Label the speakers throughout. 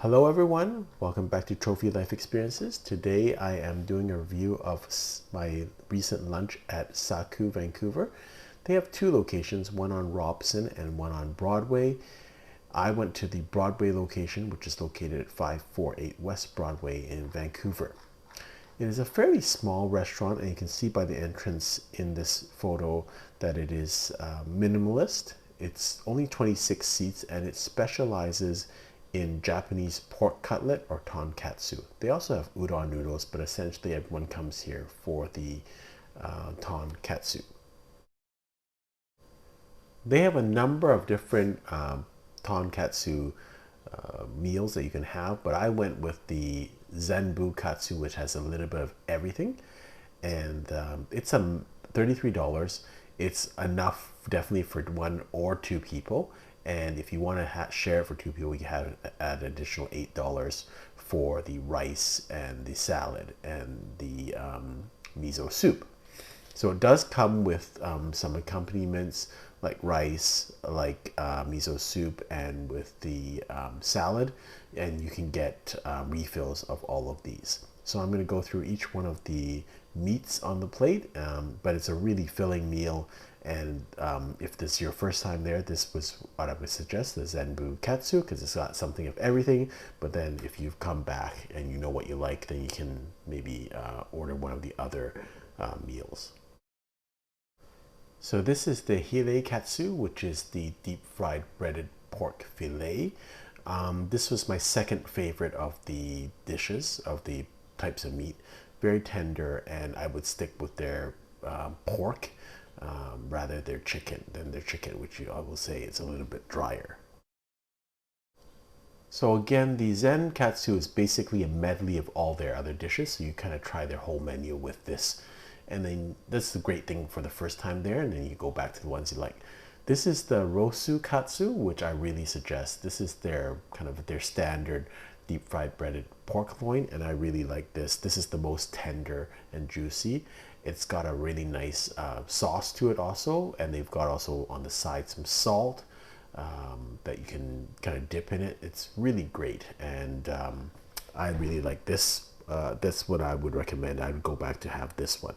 Speaker 1: Hello everyone, welcome back to Trophy Life Experiences. Today I am doing a review of my recent lunch at Saku, Vancouver. They have two locations, one on Robson and one on Broadway. I went to the Broadway location, which is located at 548 West Broadway in Vancouver. It is a fairly small restaurant, and you can see by the entrance in this photo that it is minimalist. It's only 26 seats and it specializes in Japanese pork cutlet or tonkatsu. They also have udon noodles, but essentially everyone comes here for the tonkatsu. They have a number of different tonkatsu meals that you can have, but I went with the Zenbu Katsu, which has a little bit of everything, and it's $33. It's enough definitely for one or two people, and if you want to share it for two people, you have add additional $8 for the rice and the salad and the miso soup. So it does come with some accompaniments like rice, like miso soup, and with the salad, and you can get refills of all of these. So I'm going to go through each one of the meats on the plate, but it's a really filling meal. And if this is your first time there, this was what I would suggest, the Zenbu Katsu, because it's got something of everything. But then if you've come back and you know what you like, then you can maybe order one of the other meals. So this is the Hilai Katsu, which is the deep fried breaded pork fillet. This was my second favorite of the dishes, of the types of meat. Very tender, and I would stick with their pork rather than their chicken, which I will say is a little bit drier. So again, the Zen Katsu is basically a medley of all their other dishes, so you kind of try their whole menu with this. And then that's the great thing for the first time there, and then you go back to the ones you like. This is the Robson Katsu, which I really suggest. This is their kind of their standard deep fried breaded pork loin, and I really like this. This is the most tender and juicy. It's got a really nice sauce to it also, and they've got also on the side some salt that you can kind of dip in it. It's really great, and I really like this. That's what I would recommend. I would go back to have this one.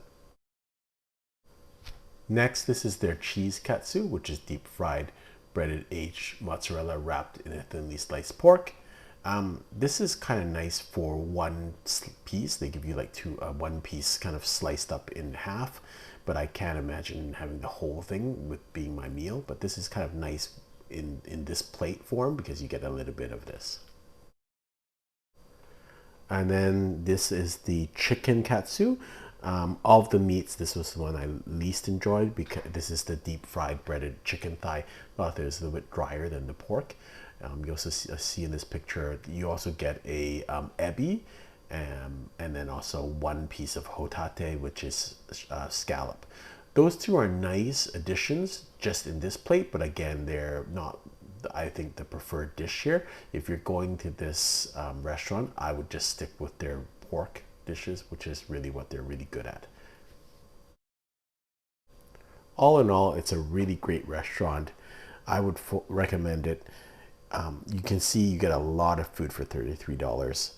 Speaker 1: Next, this is their cheese katsu, which is deep fried breaded aged mozzarella wrapped in a thinly sliced pork. This is kind of nice for one piece. They give you like one piece kind of sliced up in half, but I can't imagine having the whole thing with being my meal. But this is kind of nice in this plate form because you get a little bit of this. And then this is the chicken katsu. Of the meats, this was the one I least enjoyed because this is the deep fried breaded chicken thigh. I thought it was a little bit drier than the pork. You also see in this picture, you also get a ebi, and then also one piece of hotate, which is scallop. Those two are nice additions just in this plate, but again, they're not, I think, the preferred dish here. If you're going to this restaurant, I would just stick with their pork dishes, which is really what they're really good at. All in all, it's a really great restaurant. I would recommend it. You can see you get a lot of food for $33,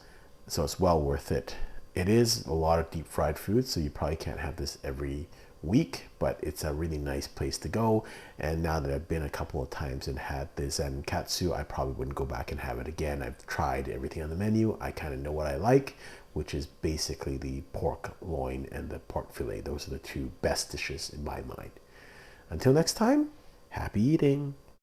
Speaker 1: so it's well worth it. It is a lot of deep fried food, so you probably can't have this every week, but it's a really nice place to go. And now that I've been a couple of times and had the Zen Katsu, I probably wouldn't go back and have it again. I've tried everything on the menu. I kind of know what I like, which is basically the pork loin and the pork fillet. Those are the two best dishes in my mind. Until next time, happy eating.